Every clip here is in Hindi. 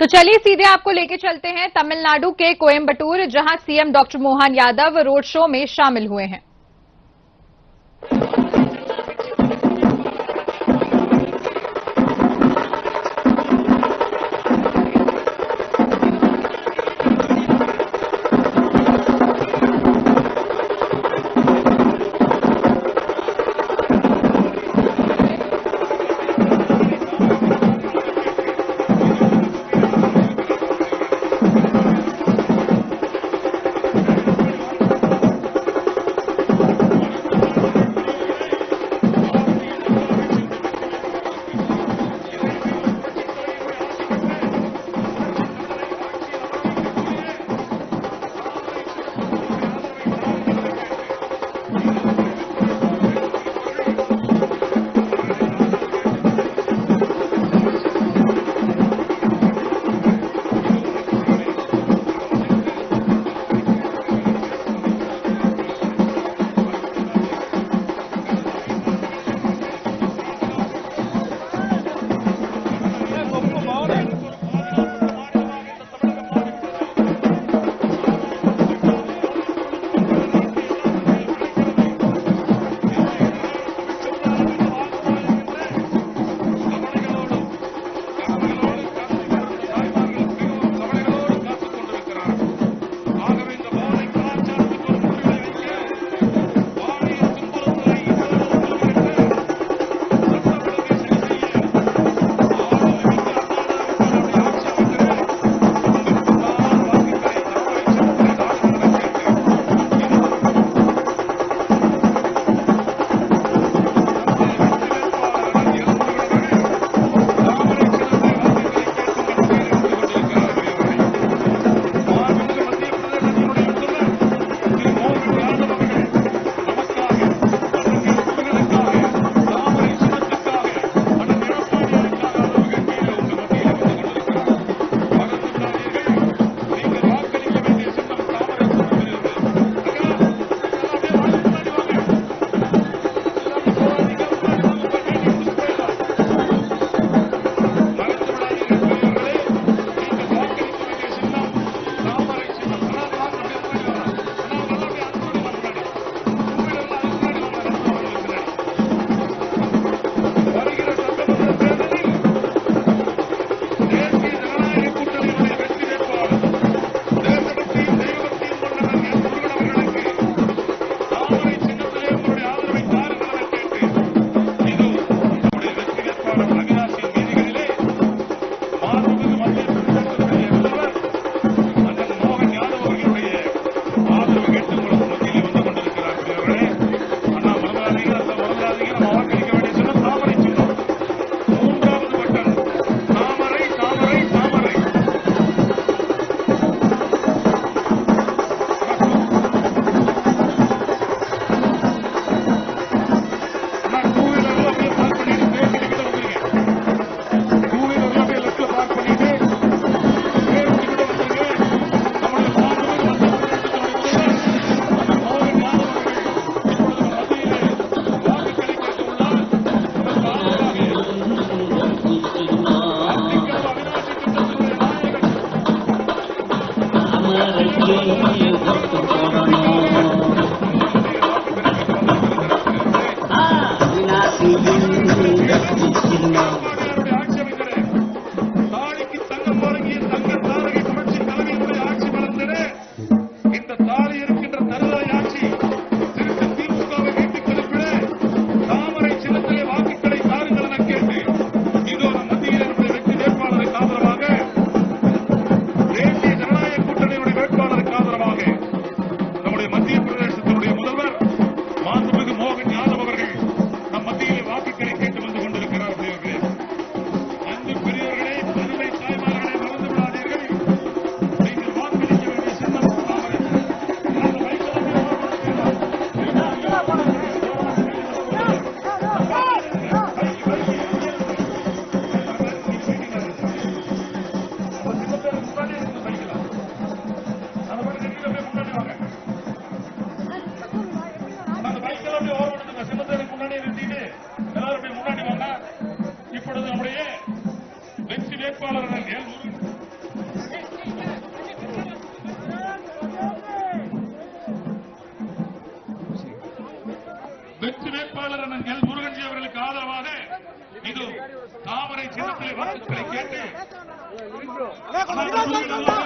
तो चलिए सीधे आपको लेके चलते हैं तमिलनाडु के कोयम्बटूर, जहां CM doctor Mohan Yadav road show में शामिल हुए हैं।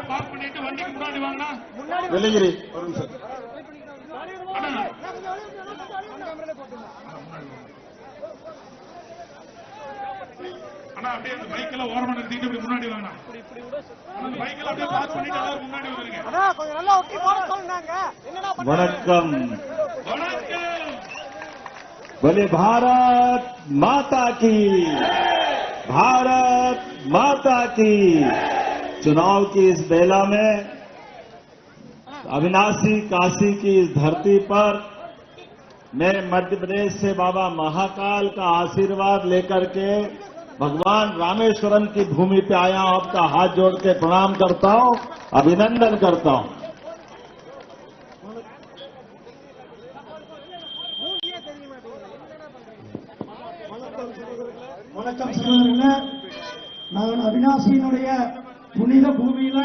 பார்க் பண்ணிட்டு வண்டிக்கு முன்னாடி வாங்கண்ணா. வெள்ளிங்கிரி ஒரு நிமிஷம். அண்ணா அப்படியே அந்த பைக்ல ஓரமா நிறுத்திட்டு இப்படி முன்னாடி வாங்கண்ணா. அந்த பைக்ல அப்படியே பார்க் பண்ணிட்டு எல்லாரும் முன்னாடி வந்துருங்க. வணக்கம். வணக்கம். बोले भारत माता की, भारत माता की। चुनाव की इस बेला में अविनाशी काशी की इस धरती पर मैं मध्य प्रदेश से बाबा महाकाल का आशीर्वाद लेकर के भगवान रामेश्वरम की भूमि पे आया हूं। आपका हाथ जोड़ के प्रणाम करता हूं, अभिनंदन करता हूं। வணக்கம் சகோதரர்களே, நான் அவினாசியினுடைய புனித பூமியில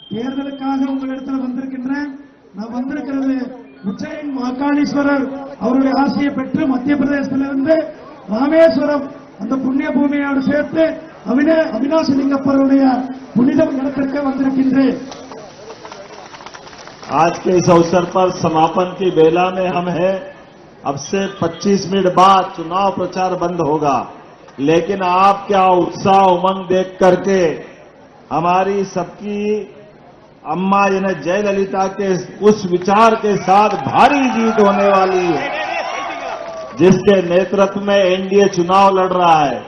தேர்தலுக்காக உங்களிடத்தில் வந்திருக்கின்றேன். நான் வந்திருக்கிறது உச்சையின் மகாகாளீஸ்வரர் அவருடைய ஆசையை பெற்று மத்திய பிரதேசத்திலிருந்து ராமேஸ்வரம் அந்த புண்ணிய பூமியோடு சேர்த்து அவினாசி லிங்கப்பருடைய புனித இடத்திற்கு வந்திருக்கின்றேன். आज के इस अवसर पर समापन की बेला में हम हैं। अब से 25 मिनट बाद चुनाव प्रचार बंद होगा, लेकिन आप क्या उत्साह उमंग देख करके हमारी सबकी अम्मा यानी जयललिता के उस विचार के साथ भारी जीत होने वाली है, जिसके नेतृत्व में एनडीए चुनाव लड़ रहा है।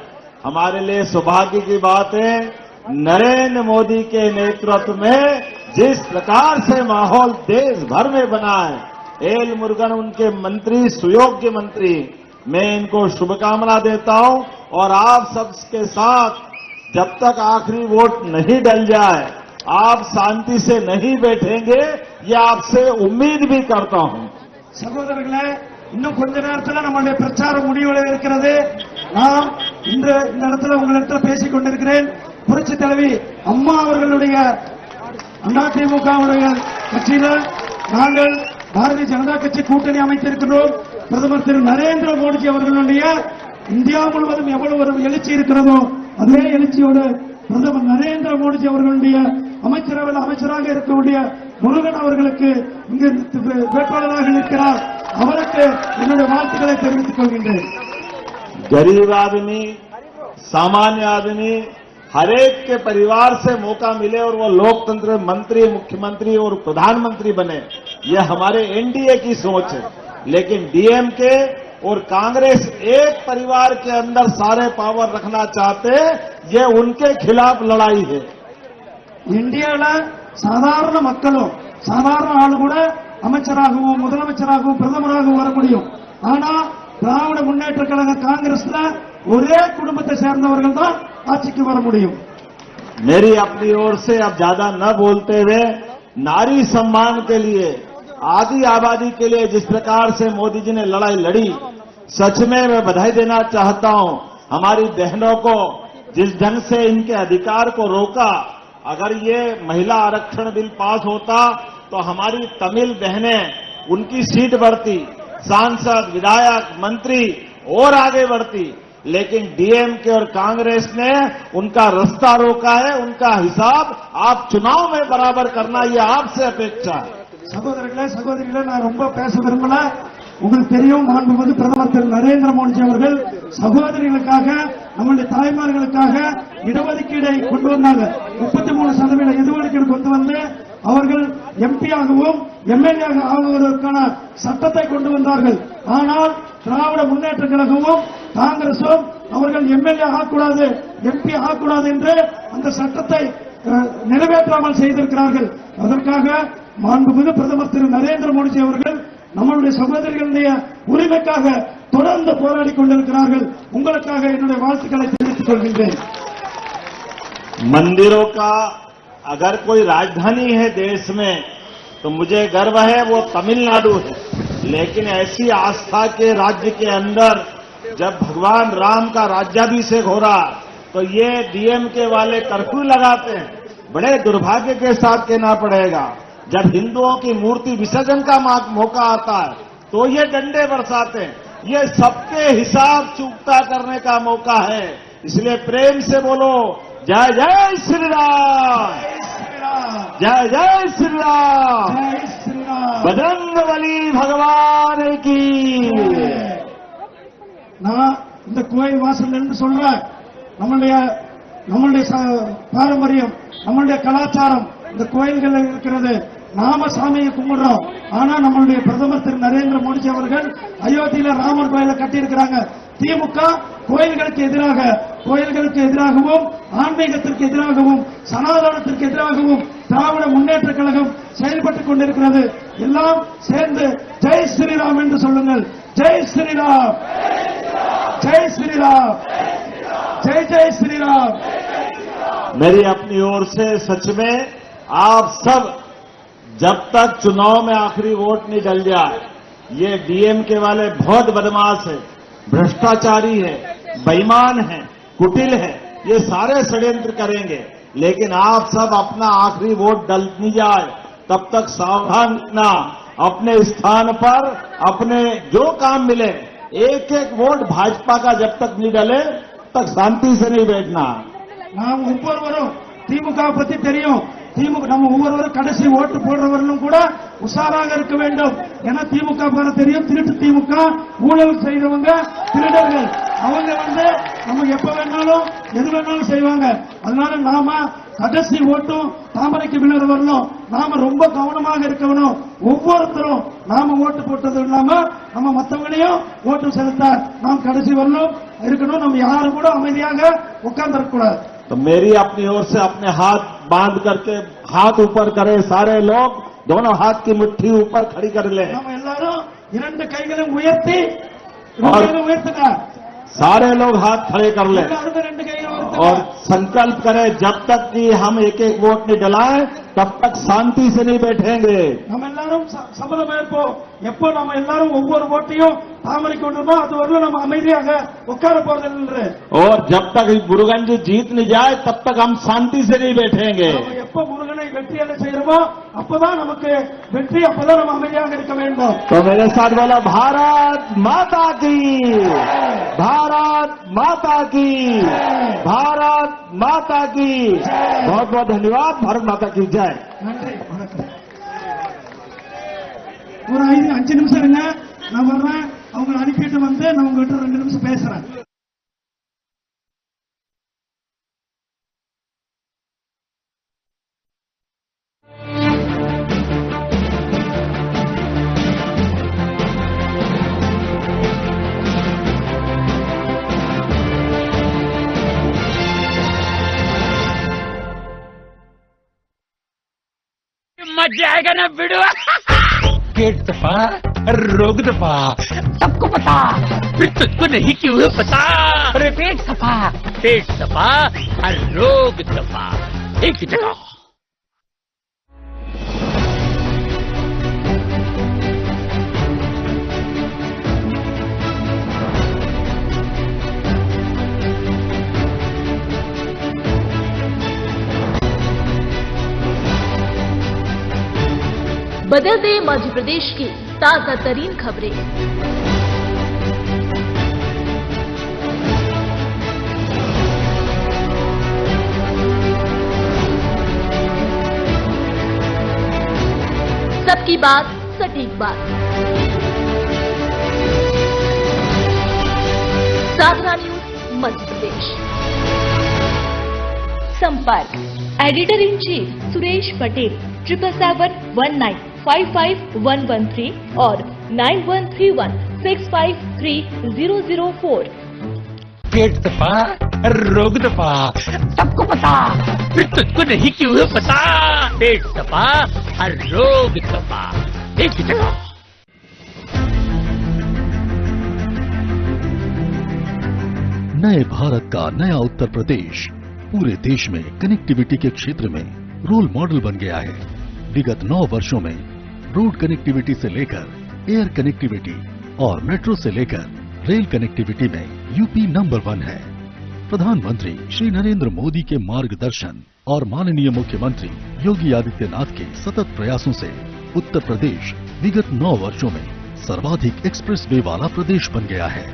हमारे लिए सौभाग्य की बात है, नरेंद्र मोदी के नेतृत्व में जिस प्रकार से माहौल देश भर में बना है, एल मुरुगन उनके मंत्री, सुयोग्य मंत्री, मैं इनको शुभकामना देता हूं। और आप सबके साथ जब तक आखिरी वोट नहीं डल जाए, आप शांति से नहीं बैठेंगे, ये आपसे उम्मीद भी करता हूं। சகோதரர்களே, இன்னும் கொஞ்ச நேரத்தில் நம்முடைய பிரச்சாரம் முடிவுல இருக்கிறது. நான் இன்று இந்த இடத்துல உங்களிடத்தில் பேசிக் கொண்டிருக்கிறேன். புரட்சி தலைவி அம்மா அவர்களுடைய அதிமுகவுடைய கட்சியில நாங்கள் பாரதிய ஜனதா கட்சி கூட்டணி அமைத்திருக்கிறோம். பிரதமர் திரு நரேந்திர மோடிஜி அவர்களுடைய இந்தியா முழுவதும் எவ்வளவு ஒரு எழுச்சி இருக்கிறதோ அதே எழுச்சியோடு பிரதமர் நரேந்திர மோடிஜி அவர்களுடைய அமைச்சரவையில் அமைச்சராக இருக்கக்கூடிய முருகன் அவர்களுக்கு இங்கு வேட்பாளராக நிற்கிறார். அவருக்கு என்னுடைய வாழ்த்துக்களை தெரிவித்துக் கொள்கின்றேன். गरीब आदमी, सामान्य आदमी, हरेक के परिवार से मौका मिले और वो लोकतंत्र मंत्री, मुख्यमंत्री और प्रधानमंत्री बने, ये हमारे एनडीए की सोच है। लेकिन डीएमके और कांग्रेस एक परिवार के अंदर सारे पावर रखना चाहते, ये उनके खिलाफ लड़ाई है। இந்தியாவில சாதாரண மக்களும் சாதாரண ஆளு கூட அமைச்சராகவும் முதலமைச்சராகவும் பிரதமராகவும் வர முடியும். ஆனா திராவிட முன்னேற்ற கழக காங்கிரஸ்ல ஒரே குடும்பத்தை சேர்ந்தவர்கள் தான் ஆட்சிக்கு வர முடியும். मेरी अपनी ओर से अब ज्यादा न बोलते हुए, नारी सम्मान के लिए, आदि आबादी के लिए जिस प्रकार से मोदी जी ने लड़ाई लड़ी, सच में मैं बधाई देना चाहता हूं। हमारी बहनों को जिस ढंग से इनके अधिकार को रोका, अगर ये महिला आरक्षण बिल पास होता तो हमारी तमिल बहनें, उनकी सीट बढ़ती, सांसद, विधायक, मंत्री और आगे बढ़ती। लेकिन डीएमके और कांग्रेस ने उनका रास्ता रोका है। उनका हिसाब आप चुनाव में बराबर करना, ये आपसे अपेक्षा है। சகோதரர்களே, சகோதரிகளே, நான் ரொம்ப பேச விரும்பல. உங்களுக்கு தெரியும், மாண்புமிகு பிரதமர் திரு நரேந்திர மோடிஜி அவர்கள் சகோதரிகளுக்காக, நம்முடைய தாய்மார்களுக்காக இடஒதுக்கீடை கொண்டு வந்தாங்க. 33% இடஒதுக்கீடு கொண்டு வந்து அவர்கள் எம்பியாகவும் எம்எல்ஏ ஆகுவதற்கான சட்டத்தை கொண்டு வந்தார்கள். ஆனால் திராவிட முன்னேற்ற கழகமும் காங்கிரசும் அவர்கள் எம்எல்ஏ ஆகக்கூடாது, எம்பி ஆகக்கூடாது என்று அந்த சட்டத்தை நிறைவேற்றாமல் செய்திருக்கிறார்கள். அதற்காக மாண்புமிகு பிரதமர் திரு நரேந்திர மோடிஜி அவர்கள் நம்மளுடைய சகோதரிகளுடைய உரிமைக்காக தொடர்ந்து போராடி கொண்டிருக்கிறார்கள். உங்களுக்காக என்னுடைய வாழ்த்துக்களை தெரிவித்துக் கொள்கின்றேன். मंदिरों का अगर कोई राजधानी है देश में तो मुझे गर्व है, वो तमिलनाडु है। लेकिन ऐसी आस्था के राज्य के अंदर जब भगवान राम का राज्याभिषेक हो रहा तो ये डीएमके वाले कर्फ्यू लगाते हैं। बड़े दुर्भाग्य के साथ कहना पड़ेगा, जब हिंदुओं की मूर्ति विसर्जन का मौका आता है तो ये डंडे बरसाते हैं। ये सबके हिसाब चुकता करने का मौका है। इसलिए प्रेम से बोलो जय जय श्री राम, जय जय श्री राम, जय श्री राम. बजरंगबली भगवान की. நான் இந்த கோயில் வாசல்ல இருந்து சொல்றேன், நம்மளுடைய பாரம்பரியம், நம்மளுடைய கலாச்சாரம் இந்த கோயில்கள் இருக்கிறது. நாம சாமியை கும்பிடுறோம். ஆனா நம்மளுடைய பிரதமர் திரு நரேந்திர மோடி அவர்கள் அயோத்தியில ராமர் கோயிலை கட்டி இருக்கிறாங்க. திமுக கோயில்களுக்கு எதிராகவும் ஆன்மீகத்திற்கு எதிராகவும் சனாதனத்திற்கு எதிராகவும் திராவிட முன்னேற்ற கழகம் செயல்பட்டுக் கொண்டிருக்கிறது. எல்லாம் சேர்ந்து ஜெய் ஸ்ரீராம் என்று சொல்லுங்கள். ஜெய் ஸ்ரீராம், जय श्री राम, जय जय श्री राम. मेरी अपनी ओर से सच में आप सब जब तक चुनाव में आखिरी वोट नहीं डल जाए, ये डीएमके वाले बहुत बदमाश है, भ्रष्टाचारी है, बेईमान है, कुटिल है, ये सारे षड्यंत्र करेंगे. लेकिन आप सब अपना आखिरी वोट डल नहीं जाए तब तक सावधान रहना. अपने स्थान पर अपने जो काम मिले एक एक वोट भाजपा का जब तक नहीं डले तक शांति से नहीं बैठना. நாம் ஒவ்வொருவரும் திமுக பத்தி தெரியும். நம்ம ஒவ்வொருவரும் கடைசி ஓட்டு போடுறவர்களும் கூட உஷாராக இருக்க வேண்டும். ஏன்னா திமுக பத்தி தெரியும், திருட்டு திமுக, ஊழல் செய்தவங்க திருடர்கள். அவங்க நம்ம எப்ப வேணாலும் எது வேணாலும் செய்வாங்க. அதனால நாம கடைசி ஓட்டும் தாமரைக்கு விழுற வரணும். நாம ரொம்ப கவனமாக இருக்கணும். ஒவ்வொருத்தரும் நாம ஓட்டு போட்டது இல்லாம நம்ம மற்றவங்களையும் ஓட்டு செலுத்த நாம் கடைசி வரணும் இருக்கணும். நம்ம யாரும் கூட அமைதியாக உட்கார்ந்துருக்க கூடாது. तो मेरी अपनी ओर से अपने हाथ बांध करके हाथ ऊपर करें सारे लोग, दोनों हाथ की मुट्ठी ऊपर खड़ी कर ले. நம்ம எல்லாரும் இரண்டு கைகளும் உயர்த்தி உயர்த்துங்க. सारे लोग हाथ खड़े कर ले எல்லாரும் ரெண்டு கைகளும் और संकल्प करें जब तक कि हम एक एक वोट नहीं डलाएं तब तक शांति से नहीं बैठेंगे. நம்ம எல்லாரும் சபதம் ஏற்போம். எப்போ நம்ம எல்லாரும் ஒவ்வொரு ஓட்டையும் தாமரை கொண்டிருமோ அது வரலும் நம்ம அமைதியாக உட்கார போறதில்லை. और जब तक मुरुगन जी जीत नहीं जाए तब तक हम शांति से नहीं बैठेंगे. எப்போ முருகனை வெற்றி அடைய செய்யறோமோ அப்பதான் நமக்கு வெற்றி, அப்பதான் நம்ம அமைதியாக இருக்க வேண்டும். तो मेरे साथ बोला भारत माता की, भारत माता की, भारत माता की. बहुत बहुत धन्यवाद. भारत माता की जय. நன்றி, வணக்கம். ஒரு 5 நிமிஷம் இருங்க, நான் வர்றேன். அவங்களை அனுப்பிட்டு நான் உங்ககிட்ட 2 நிமிஷம் பேசுறேன். मजा आएगा ना वीडियो. पेट दफा, रोग दफा, सबको पता, फिर तुझको नहीं क्यों पता. अरे पेट सफा और रोग दफा एक ही जगह. बदलते मध्य प्रदेश की ताजा तरीन खबरें। सबकी बात सटीक बात। साधना न्यूज मध्य प्रदेश। संपर्क editor in chief Suresh Patel 7771955113 और 9131653004। पेट दफा, रोग दफा, सबको पता, फिर तुझको नहीं क्यों पता. पेट दफा और रोग दफा एक ही जगह. नए भारत का नया उत्तर प्रदेश पूरे देश में कनेक्टिविटी के क्षेत्र में रोल मॉडल बन गया है। विगत 9 वर्षों में रोड कनेक्टिविटी से लेकर एयर कनेक्टिविटी और मेट्रो से लेकर रेल कनेक्टिविटी में यूपी नंबर 1 है। प्रधानमंत्री श्री नरेंद्र मोदी के मार्गदर्शन और माननीय मुख्यमंत्री योगी आदित्यनाथ के सतत प्रयासों से उत्तर प्रदेश विगत 9 वर्षों में सर्वाधिक एक्सप्रेस वे वाला प्रदेश बन गया है।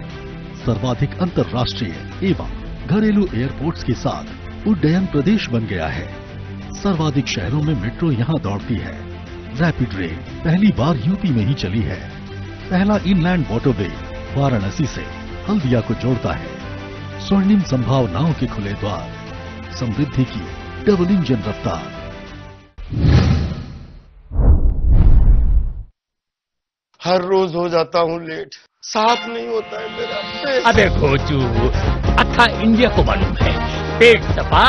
सर्वाधिक अंतर्राष्ट्रीय एवं घरेलू एयरपोर्ट्स के साथ उड्डयन प्रदेश बन गया है। सर्वाधिक शहरों में मेट्रो यहाँ दौड़ती है। रैपिड रेल पहली बार यूपी में ही चली है। पहला इनलैंड वाटरवे वाराणसी से हल्दिया को जोड़ता है। स्वर्णिम संभावनाओं के खुले द्वार, समृद्धि की डबल इंजन रफ्तार। हर रोज हो जाता हूँ लेट, साफ नहीं होता है मेरा पेट। अबे घोचू, अक्खा इंडिया को मालूम है, पेट सफा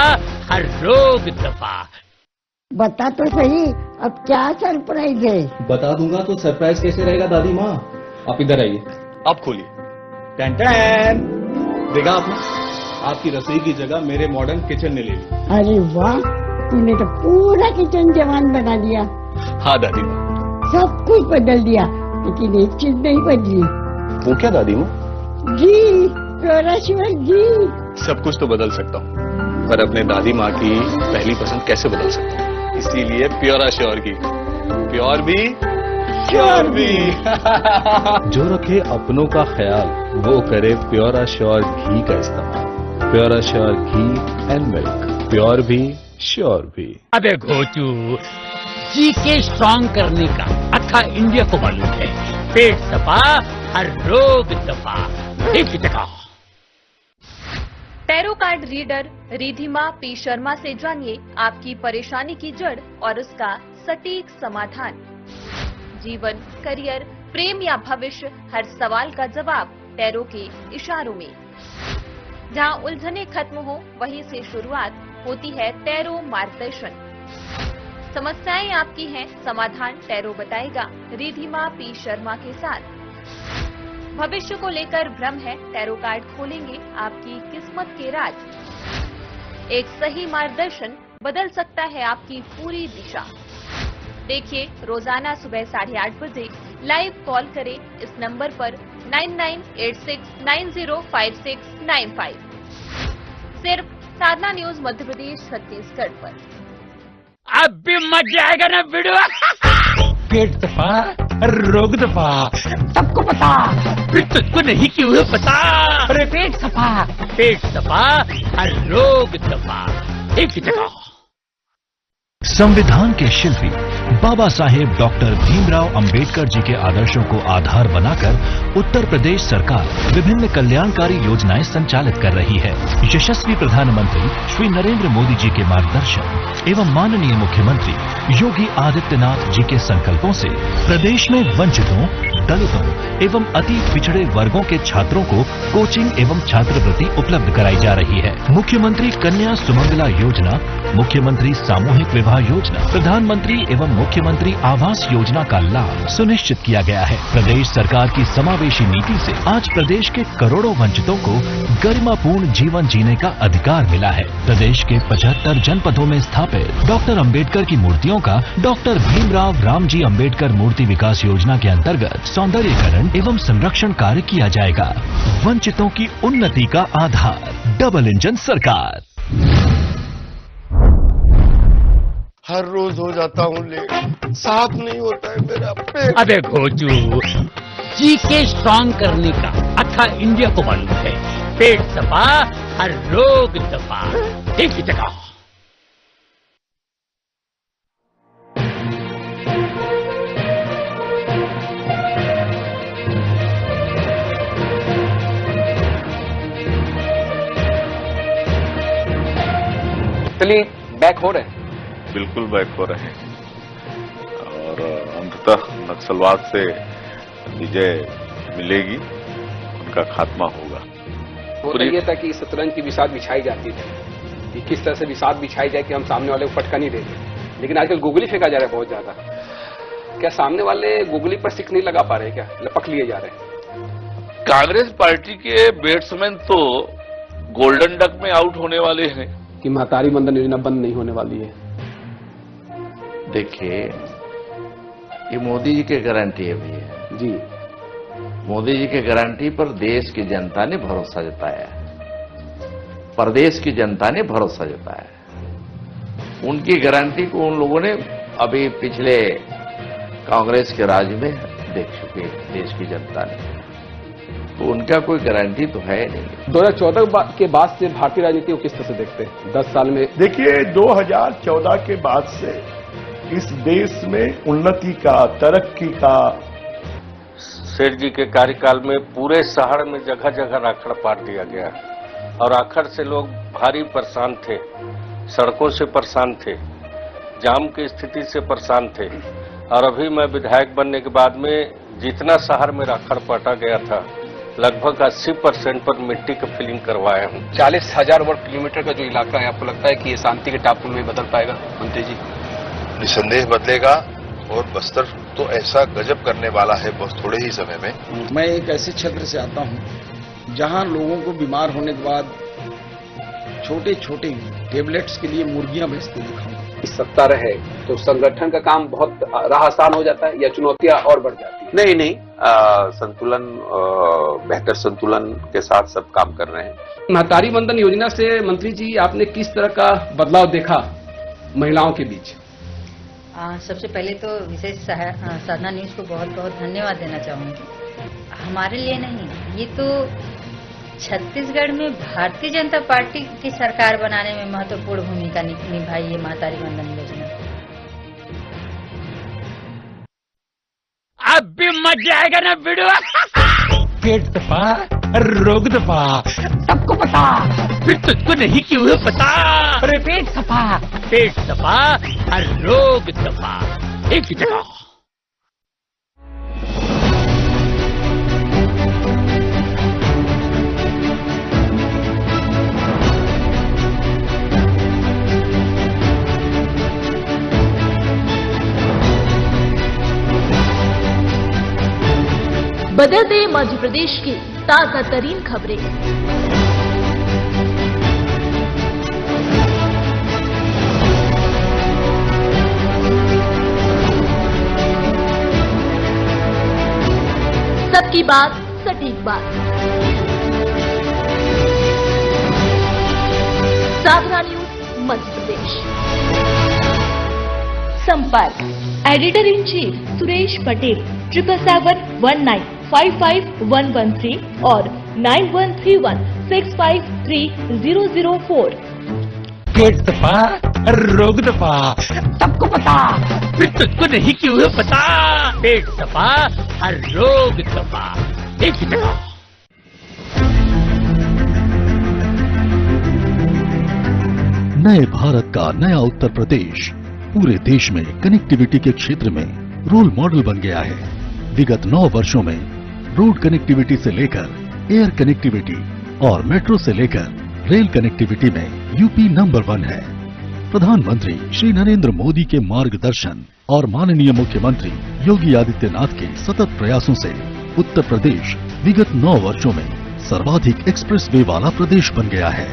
हर रोग दफा। बता तो सही, अब क्या सरप्राइज है? बता दूंगा तो सरप्राइज कैसे रहेगा दादी माँ। आप इधर आइए, आप खोलिए। Tan tan. देखा आपने, आपकी रसोई की जगह मेरे मॉडर्न किचन ने ले ली। अरे वाह, तूने तो पूरा किचन जवान बना दिया। हाँ दादी माँ। सब कुछ बदल दिया, लेकिन एक चीज नहीं बदली। वो क्या दादी माँ? जी, प्योराश्योर जी। सब कुछ तो बदल सकता हूँ, पर अपने दादी माँ की पहली पसंद कैसे बदल सकता हूँ? इसीलिए प्योराश्योर की, प्योर भी श्योर भी। जो रखे अपनों का ख्याल, वो करे प्योराश्योर घी का इस्तेमाल। प्योराश्योर घी एंड मिल्क, प्योर भी श्योर भी। अबे घोचू, जी के स्ट्रॉन्ग करने का अक्खा इंडिया को मालूम है, पेट सफा हर रोग दफा। एक ही जगह। Tarot card reader Ridhima P Sharma से जानिए आपकी परेशानी की जड़ और उसका सटीक समाधान। जीवन, करियर, प्रेम या भविष्य, हर सवाल का जवाब टैरो के इशारों में। जहां उलझने खत्म हो, वहीं से शुरुआत होती है टैरो मार्गदर्शन। समस्याएं आपकी हैं, समाधान टैरो बताएगा रिधिमा पी शर्मा के साथ। भविष्य को लेकर भ्रम है, टैरो कार्ड खोलेंगे आपकी किस्मत के राज। एक सही मार्गदर्शन बदल सकता है आपकी पूरी दिशा। देखिए रोजाना सुबह 8:30 बजे लाइव कॉल करें इस नंबर पर 9986905695, सिर्फ साधना न्यूज मध्य प्रदेश छत्तीसगढ़ पर। अब भी मजा आएगा ना वीडियो। पेट दफा रोग दफा, सबको पता, फिर तुझको नहीं क्यों पता। अरे पेट सफा हर रोग दफा। एक ही जगह। संविधान के शिल्पी बाबा साहेब डॉक्टर भीमराव अंबेडकर जी के आदर्शों को आधार बनाकर उत्तर प्रदेश सरकार विभिन्न कल्याणकारी योजनाएं संचालित कर रही है। यशस्वी प्रधानमंत्री श्री नरेंद्र मोदी जी के मार्गदर्शन एवं माननीय मुख्यमंत्री योगी आदित्यनाथ जी के संकल्पों से प्रदेश में वंचितों, दलितों एवं अति पिछड़े वर्गों के छात्रों को कोचिंग एवं छात्रवृत्ति उपलब्ध कराई जा रही है। मुख्यमंत्री कन्या सुमंगला योजना, मुख्यमंत्री सामूहिक विवाह योजना, प्रधानमंत्री एवं मुख्यमंत्री आवास योजना का लाभ सुनिश्चित किया गया है। प्रदेश सरकार की समावेशी नीति से आज प्रदेश के करोड़ों वंचितों को गरिमापूर्ण जीवन जीने का अधिकार मिला है। प्रदेश के 75 जनपदों में स्थापित डॉक्टर अंबेडकर की मूर्तियों का डॉक्टर भीमराव रामजी अंबेडकर मूर्ति विकास योजना के अंतर्गत सौंदर्यीकरण एवं संरक्षण कार्य किया जाएगा। वंचितों की उन्नति का आधार डबल इंजन सरकार। हर रोज हो जाता हूँ लेट, साफ नहीं होता है मेरा पेट। अबे घोचू, जी के स्ट्रॉन्ग करने का अक्खा इंडिया को मालूम है, पेट सफा हर रोग दफा। एक ही जगह। चलिए बैक हो रहे हैं। बिल्कुल बैक हो रहे हैं और अंततः नक्सलवाद से विजय मिलेगी, उनका खात्मा होगा। वो तो ये था कि शतरंज की बिसात बिछाई जाती थी कि किस तरह से बिसात बिछाई जाए कि हम सामने वाले को फटका नहीं देते, लेकिन आजकल गोगली फेंका जा रहा है बहुत ज्यादा। क्या सामने वाले गोगली पर सिक्स नहीं लगा पा रहे, क्या लपक लिए जा रहे हैं? कांग्रेस पार्टी के बैट्समैन तो गोल्डन डक में आउट होने वाले हैं कि महतारी बंधन योजना बंद नहीं होने वाली है। देखिए, ये मोदी जी की गारंटी है भैया जी। मोदी जी की गारंटी पर देश की जनता ने भरोसा जताया, प्रदेश की जनता ने भरोसा जताया। उनकी गारंटी को उन लोगों ने अभी पिछले कांग्रेस के राज में देख चुके देश की जनता ने। तो उनका कोई गारंटी तो है नहीं। 2014 के बाद से भारतीय राजनीति को किस तरह से देखते हैं 10 साल में? देखिए 2014 के बाद से इस देश में उन्नति का, तरक्की का, सेठ जी के कार्यकाल में पूरे शहर में जगह जगह राखड़ पाट दिया गया और राखड़ से लोग भारी परेशान थे, सड़कों से परेशान थे, जाम की स्थिति से परेशान थे। और अभी मैं विधायक बनने के बाद में जितना शहर में राखड़ पाटा गया था लगभग 80% पर मिट्टी का फिलिंग करवाया हूँ। 40,000 वर्ग किलोमीटर का जो इलाका है, आपको लगता है कि ये शांति के टापू में बदल पाएगा मंत्री जी? निसंदेह बदलेगा और बस्तर तो ऐसा गजब करने वाला है बहुत थोड़े ही समय में। मैं एक ऐसे क्षेत्र से आता हूं जहां लोगों को बीमार होने के बाद छोटे छोटे टेबलेट्स के लिए मुर्गियां बेचते दिखाऊंगा। सत्ता रहे तो संगठन का काम बहुत राह आसान हो जाता है या चुनौतियां और बढ़ जाती है? नहीं, संतुलन, बेहतर संतुलन के साथ सब काम कर रहे हैं। महतारी वंदन योजना से मंत्री जी आपने किस तरह का बदलाव देखा महिलाओं के बीच? सबसे पहले तो विशेष साधना न्यूज को बहुत बहुत धन्यवाद देना चाहूंगी। हमारे लिए नहीं, ये तो छत्तीसगढ़ में भारतीय जनता पार्टी की सरकार बनाने में महत्वपूर्ण भूमिका निभाई है महतारी वंदन योजना। अब भी मजा आएगा ना वीडियो। पेट दबा, रोग दबा, सबको पता, फिर तुझको नहीं क्यों पता। अरे पेट दबा, हर रोग दबा, एक ही जगह। बदलते मध्य प्रदेश की ताजा तरीन खबरें। सबकी बात, सटीक बात। साधना न्यूज मध्य प्रदेश। संपर्क editor in chief Suresh Patel 7771955113 और 9131653004। पेट दबा, रोग दबा, सबको पता, फिर तुझको नहीं क्यों पता। पेट दबा, हर रोग दबा, एक ही जगह। नए भारत का नया उत्तर प्रदेश पूरे देश में कनेक्टिविटी के क्षेत्र में रोल मॉडल बन गया है। विगत 9 वर्षों में रोड कनेक्टिविटी से लेकर एयर कनेक्टिविटी और मेट्रो से लेकर रेल कनेक्टिविटी में यूपी नंबर 1 है। प्रधानमंत्री श्री नरेंद्र मोदी के मार्गदर्शन और माननीय मुख्यमंत्री योगी आदित्यनाथ के सतत प्रयासों से उत्तर प्रदेश विगत 9 वर्षों में सर्वाधिक एक्सप्रेस वे वाला प्रदेश बन गया है।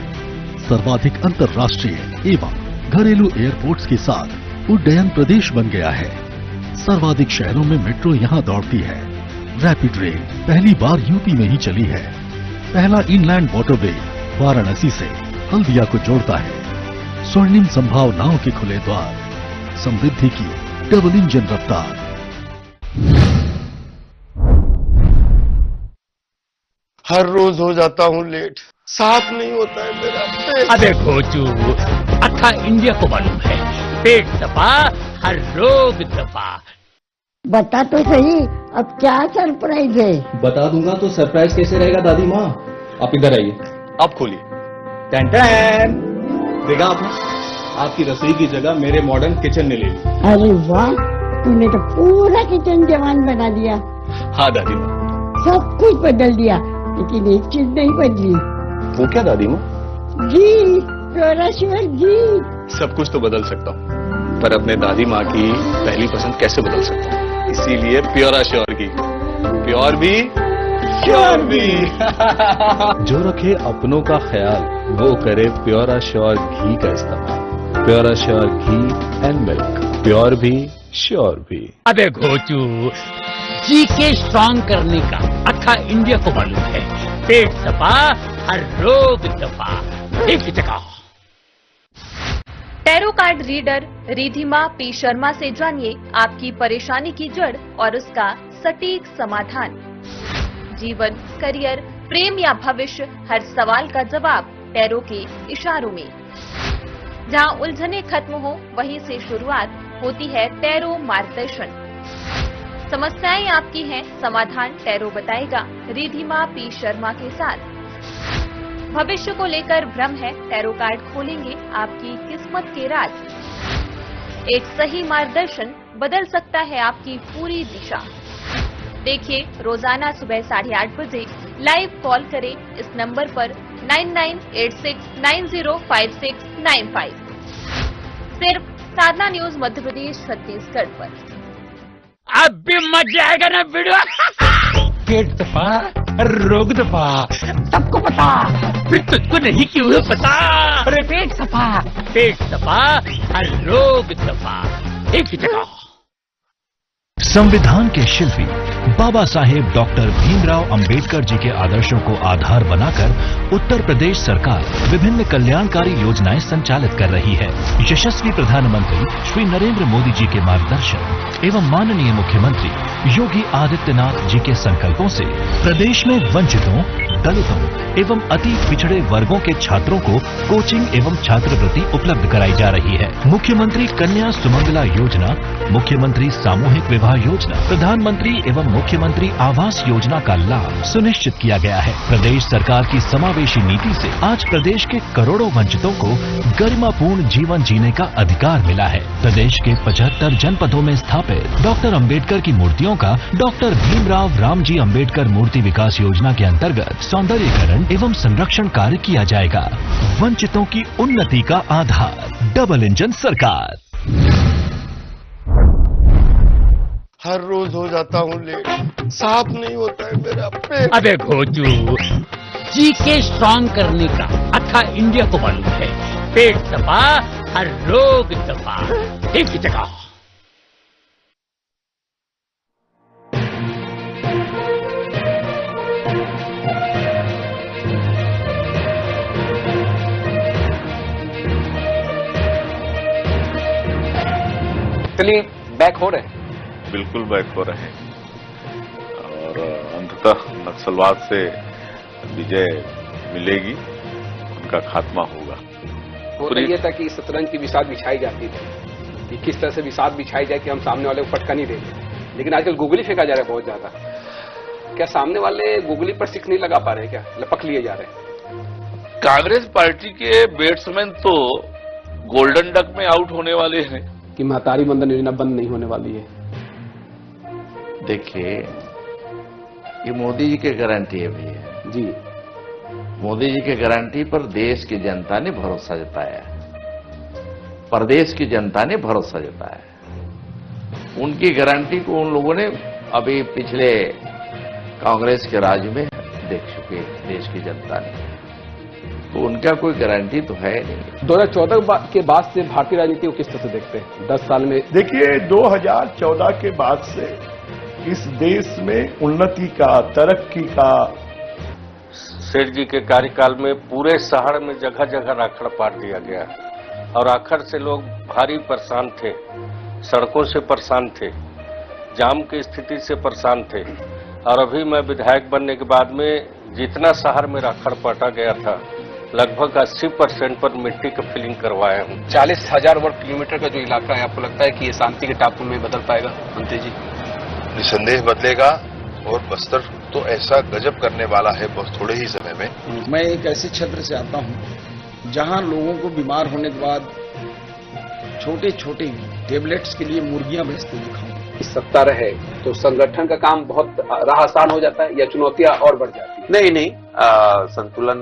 सर्वाधिक अंतर्राष्ट्रीय एवं घरेलू एयरपोर्ट्स के साथ उड्डयन प्रदेश बन गया है। सर्वाधिक शहरों में मेट्रो यहाँ दौड़ती है। रैपिड रेल पहली बार यूपी में ही चली है। पहला इनलैंड वाटरवे वाराणसी से हल्दिया को जोड़ता है। स्वर्णिम संभावनाओं के खुले द्वार, समृद्धि की डबल इंजन रफ्तार। हर रोज हो जाता हूँ लेट, साथ नहीं होता है मेरा। अबे खोचू, अथा इंडिया को मालूम है, पेट दबा, हर रोग दबा। बता तो सही, अब क्या सरप्राइज है? बता दूंगा तो सरप्राइज कैसे रहेगा दादी माँ? आप इधर आइए, आप खोलिए। टैन टैन, देखा आपने, आपकी रसोई की जगह मेरे मॉडर्न किचन ने ले ली। अरे वाह, तूने तो पूरा किचन जवान बना दिया। हाँ दादी माँ, सब कुछ बदल दिया, लेकिन एक चीज नहीं बदली। वो क्या दादी माँ? घी, प्योराश्योर घी। सब कुछ तो बदल सकता हूँ, पर अपने दादी माँ की पहली पसंद कैसे बदल सकता हूँ? इसीलिए प्योराश्योर घी, प्योर भी श्योर भी। जो रखे अपनों का ख्याल, वो करे प्योराश्योर घी का इस्तेमाल। प्योराश्योर घी एंड मिल्क, प्योर भी श्योर भी। अबे घोचू, जी के स्ट्रॉन्ग करने का अथा इंडिया को मालूम है, पेट दबा, हर रोग दबा, एक ही जगह। Tarot card reader Ridhima P Sharma से जानिए आपकी परेशानी की जड़ और उसका सटीक समाधान। जीवन, करियर, प्रेम या भविष्य, हर सवाल का जवाब टैरो के इशारों में। जहां उलझने खत्म हो वहीं से शुरुआत होती है टैरो मार्गदर्शन। समस्याएं आपकी हैं, समाधान टैरो बताएगा रिधिमा पी शर्मा के साथ। भविष्य को लेकर भ्रम है, टैरो कार्ड खोलेंगे आपकी किस्मत के राज। एक सही मार्गदर्शन बदल सकता है आपकी पूरी दिशा। देखिए रोजाना सुबह 8:30 बजे लाइव कॉल करें इस नंबर पर 9986905695 सिर्फ साधना न्यूज मध्य प्रदेश छत्तीसगढ़ पर। अब भी मजा आएगा ना वीडियो। पेट दफा रोग दफा सबको पता, फिर तुझको नहीं क्यों पता। अरे पेट दफा हर रोग दफा एक ही जगह। संविधान के शिल्पी बाबा साहेब डॉक्टर भीमराव अंबेडकर जी के आदर्शों को आधार बनाकर उत्तर प्रदेश सरकार विभिन्न कल्याणकारी योजनाएं संचालित कर रही है। यशस्वी प्रधानमंत्री श्री नरेंद्र मोदी जी के मार्गदर्शन एवं माननीय मुख्यमंत्री योगी आदित्यनाथ जी के संकल्पों से प्रदेश में वंचितों, दलितों एवं अति पिछड़े वर्गों के छात्रों को कोचिंग एवं छात्रवृत्ति उपलब्ध कराई जा रही है। मुख्यमंत्री कन्या सुमंगला योजना, मुख्यमंत्री सामूहिक विवाह योजना, प्रधानमंत्री एवं मुख्यमंत्री आवास योजना का लाभ सुनिश्चित किया गया है। प्रदेश सरकार की समावेशी नीति से आज प्रदेश के करोड़ों वंचितों को गरिमापूर्ण जीवन जीने का अधिकार मिला है। प्रदेश के 75 जनपदों में स्थापित डॉक्टर अंबेडकर की मूर्तियों का डॉक्टर भीमराव रामजी अंबेडकर मूर्ति विकास योजना के अंतर्गत सौंदर्यीकरण एवं संरक्षण कार्य किया जाएगा। वंचितों की उन्नति का आधार डबल इंजन सरकार। हर रोज हो जाता हूँ लेट, साफ नहीं होता है मेरा पेट। अबे भोजू, जीके स्ट्रॉन्ग करने का अथा इंडिया को मालूम है। पेट दफा हर रोग दफा एक ही जगह। चलिए बैक हो रहे हैं। बिल्कुल बैक हो रहे हैं और अंततः नक्सलवाद से विजय मिलेगी, उनका खात्मा होगा। होता यह था कि शतरंज की विसात बिछाई जाती थी कि किस तरह से विसात बिछाई जाए कि हम सामने वाले को फटका नहीं देंगे, लेकिन आजकल गूगली फेंका जा रहा है बहुत ज्यादा। क्या सामने वाले गूगली पर सिक्स नहीं लगा पा रहे, क्या लपक लिए जा रहे हैं? कांग्रेस पार्टी के बैट्समैन तो गोल्डन डक में आउट होने वाले हैं कि महतारी बंधन योजना बंद नहीं होने वाली है। देखिए ये मोदी जी की गारंटी है भैया जी। मोदी जी की गारंटी पर देश की जनता ने भरोसा जताया, प्रदेश की जनता ने भरोसा जताया। उनकी गारंटी को उन लोगों ने अभी पिछले कांग्रेस के राज में देख चुके देश की जनता ने, तो उनका कोई गारंटी तो है नहीं। 2014 के बाद से भारतीय राजनीति को किस तरह से देखते हैं 10 साल में? देखिए 2014 के बाद से इस देश में उन्नति का, तरक्की का। सेठ जी के कार्यकाल में पूरे शहर में जगह जगह राखड़ पाट दिया गया और आखिर से लोग भारी परेशान थे, सड़कों से परेशान थे, जाम की स्थिति से परेशान थे। और अभी मैं विधायक बनने के बाद में जितना शहर में राखड़ पाटा गया था लगभग 80% पर मिट्टी का फिलिंग करवाया हूँ। 40,000 वर्ग किलोमीटर का जो इलाका है, आपको लगता है कि ये शांति के टापू में बदल पाएगा मंत्री जी? निसंदेह बदलेगा और बस्तर तो ऐसा गजब करने वाला है बहुत थोड़े ही समय में। मैं एक ऐसे क्षेत्र से आता हूं जहां लोगों को बीमार होने के बाद छोटे छोटे टेबलेट्स के लिए मुर्गियां बेचते दिखाऊं। सत्ता रहे तो संगठन का काम बहुत राह आसान हो जाता है या चुनौतियां और बढ़ जाती है? नहीं, संतुलन,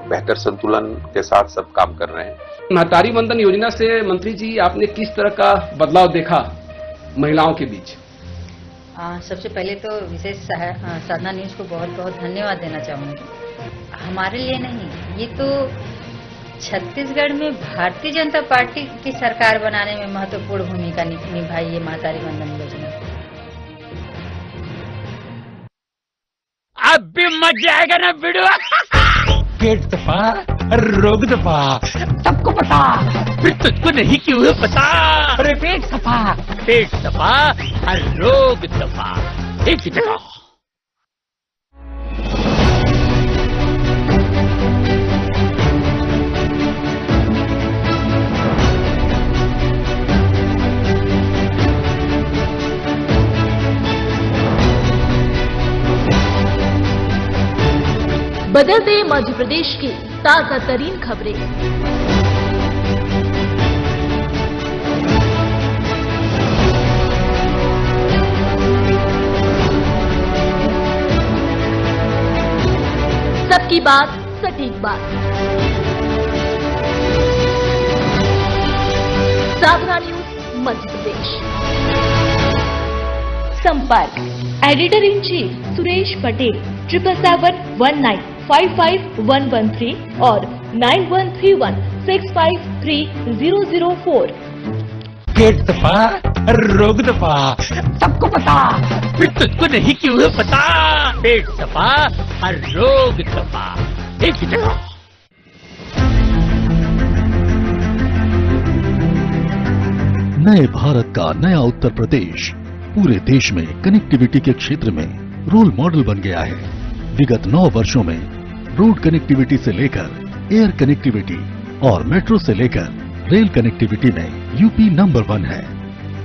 बेहतर संतुलन के साथ सब काम कर रहे हैं। महतारी बंधन योजना से मंत्री जी आपने किस तरह का बदलाव देखा महिलाओं के बीच? सबसे पहले तो विशेष साधना न्यूज को बहुत बहुत धन्यवाद देना चाहूंगी। हमारे लिए नहीं, ये तो छत्तीसगढ़ में भारतीय जनता पार्टी की सरकार बनाने में महत्वपूर्ण भूमिका निभाई है महतारी बंधन योजना। अब भी मजा आएगा ना वीडियो। पेट दफा रोग दफा सबको पता, फिर तुझको नहीं क्यों पता। अरे पेट दफा हर रोग दफा एक ही जगह। बदल दे मध्य प्रदेश की ताजा तरीन खबरें। सबकी बात सटीक बात। साधना न्यूज मध्य प्रदेश। संपर्क editor in chief Suresh Patel 7771955113 और 9131653004। पेट दफा रोग दफा सबको पता, फिर तुझको नहीं क्यों पता। पेट दफा हर रोग दफा एक ही जगह। नए भारत का नया उत्तर प्रदेश पूरे देश में कनेक्टिविटी के क्षेत्र में रोल मॉडल बन गया है। विगत 9 वर्षों में रोड कनेक्टिविटी से लेकर एयर कनेक्टिविटी और मेट्रो से लेकर रेल कनेक्टिविटी में यूपी नंबर 1 है।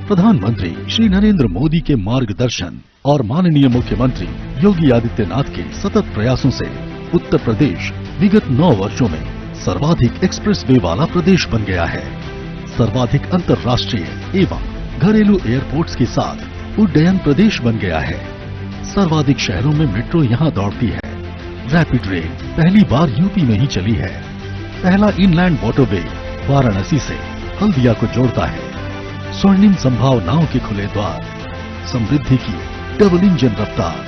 प्रधानमंत्री श्री नरेंद्र मोदी के मार्गदर्शन और माननीय मुख्यमंत्री योगी आदित्यनाथ के सतत प्रयासों से उत्तर प्रदेश विगत 9 वर्षों में सर्वाधिक एक्सप्रेस वे वाला प्रदेश बन गया है। सर्वाधिक अंतर्राष्ट्रीय एवं घरेलू एयरपोर्ट्स के साथ उड्डयन प्रदेश बन गया है। सर्वाधिक शहरों में मेट्रो यहां दौड़ती है। रैपिड रेल पहली बार यूपी में ही चली है। पहला इनलैंड वाटरवे वाराणसी से हल्दिया को जोड़ता है। स्वर्णिम संभावनाओं के खुले द्वार, समृद्धि की डबल इंजन रफ्तार।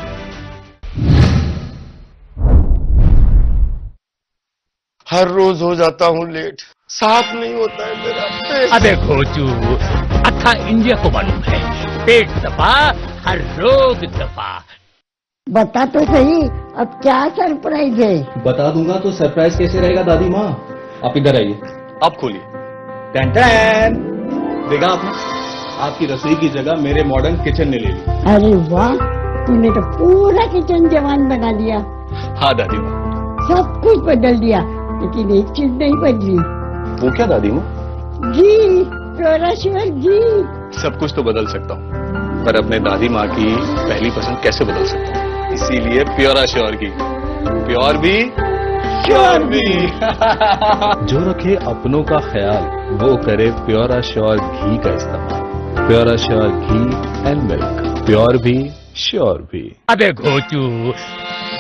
हर रोज हो जाता हूँ लेट, साथ नहीं होता है मेरा। अबे घोचू, अथा इंडिया को मालूम है, पेट दफा हर रोग दफा। बता तो सही, अब क्या सरप्राइज है? बता दूंगा तो सरप्राइज कैसे रहेगा दादी माँ। आप इधर आइए, आप खोलिए। टैन टैन, देखा आपने, आपकी रसोई की जगह मेरे मॉडर्न किचन ने ले ली। अरे वाह, तूने तो पूरा किचन जवान बना दिया। हाँ दादी माँ, सब कुछ बदल दिया, लेकिन एक चीज नहीं बदली। वो क्या दादी माँ? जी, प्योराश्योर जी। सब कुछ तो बदल सकता हूँ, पर अपने दादी माँ की पहली पसंद कैसे बदल सकता हूँ? इसीलिए प्योराश्योर की, प्योर भी श्योर भी। जो रखे अपनों का ख्याल, वो करे प्योराश्योर घी का इस्तेमाल। प्योराश्योर घी एंड मिल्क, प्योर भी श्योर भी। अबे घोचू,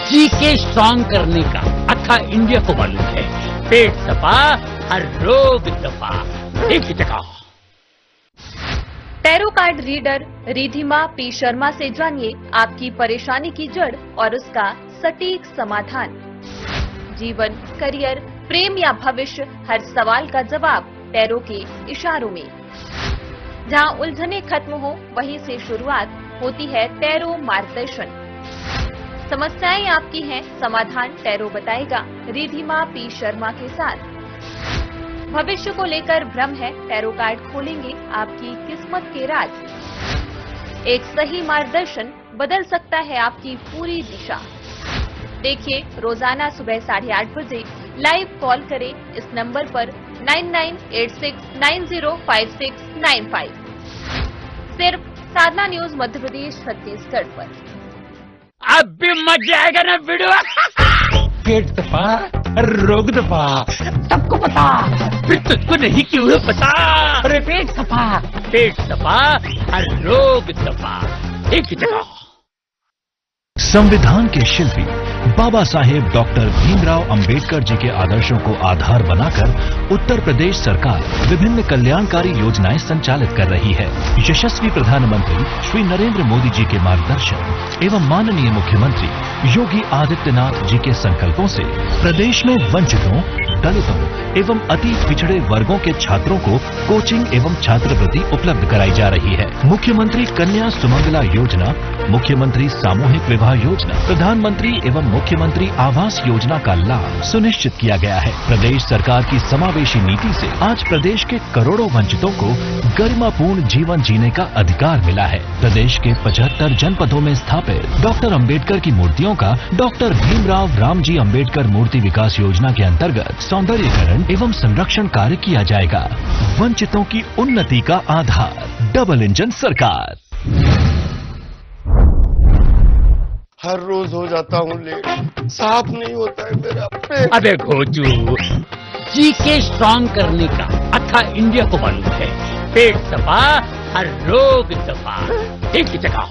जी के स्ट्रॉन्ग करने का अथा इंडिया को मालूम है, पेट दफा हर रोग दफा एक ही जगह। Tarot card reader Ridhima P Sharma से जानिए आपकी परेशानी की जड़ और उसका सटीक समाधान। जीवन, करियर, प्रेम या भविष्य, हर सवाल का जवाब टैरो के इशारों में। जहां उलझने खत्म हो, वहीं से शुरुआत होती है टैरो मार्गदर्शन। समस्याएं आपकी हैं, समाधान टैरो बताएगा रिधिमा पी शर्मा के साथ। भविष्य को लेकर भ्रम है, टैरो कार्ड खोलेंगे आपकी किस्मत के राज। एक सही मार्गदर्शन बदल सकता है आपकी पूरी दिशा। देखिए, रोजाना सुबह 8:30 बजे लाइव कॉल करें इस नंबर पर 9986905695, सिर्फ साधना न्यूज मध्य प्रदेश छत्तीसगढ़ पर। अब भी मजा आएगा ना वीडियो। पेट दफा रोग दफा सबको पता, फिर तुझको नहीं क्यों पता। अरे पेट दफा हर रोग दफा एक ही जगह। संविधान के शिल्पी बाबा साहेब डॉक्टर भीमराव अंबेडकर जी के आदर्शों को आधार बनाकर उत्तर प्रदेश सरकार विभिन्न कल्याणकारी योजनाएं संचालित कर रही है। यशस्वी प्रधानमंत्री श्री नरेंद्र मोदी जी के मार्गदर्शन एवं माननीय मुख्यमंत्री योगी आदित्यनाथ जी के संकल्पों से प्रदेश में वंचितों, दलितों एवं अति पिछड़े वर्गों के छात्रों को कोचिंग एवं छात्रवृत्ति उपलब्ध कराई जा रही है। मुख्यमंत्री कन्या सुमंगला योजना, मुख्यमंत्री सामूहिक विवाह योजना, प्रधानमंत्री एवं मुख्यमंत्री आवास योजना का लाभ सुनिश्चित किया गया है। प्रदेश सरकार की समावेशी नीति से आज प्रदेश के करोड़ों वंचितों को गरिमापूर्ण जीवन जीने का अधिकार मिला है। प्रदेश के 75 जनपदों में स्थापित डॉक्टर अंबेडकर की मूर्तियों का डॉक्टर भीमराव रामजी अंबेडकर मूर्ति विकास योजना के अंतर्गत सौंदर्यीकरण एवं संरक्षण कार्य किया जाएगा। वंचितों की उन्नति का आधार, डबल इंजन सरकार। हर रोज हो जाता हूँ लेट, साफ नहीं होता है मेरा पेट। अबे घोचू, जीके स्ट्रॉन्ग करने का अथा इंडिया को मालूम है। पेट सफा, हर रोग सफा, एक ही जगह।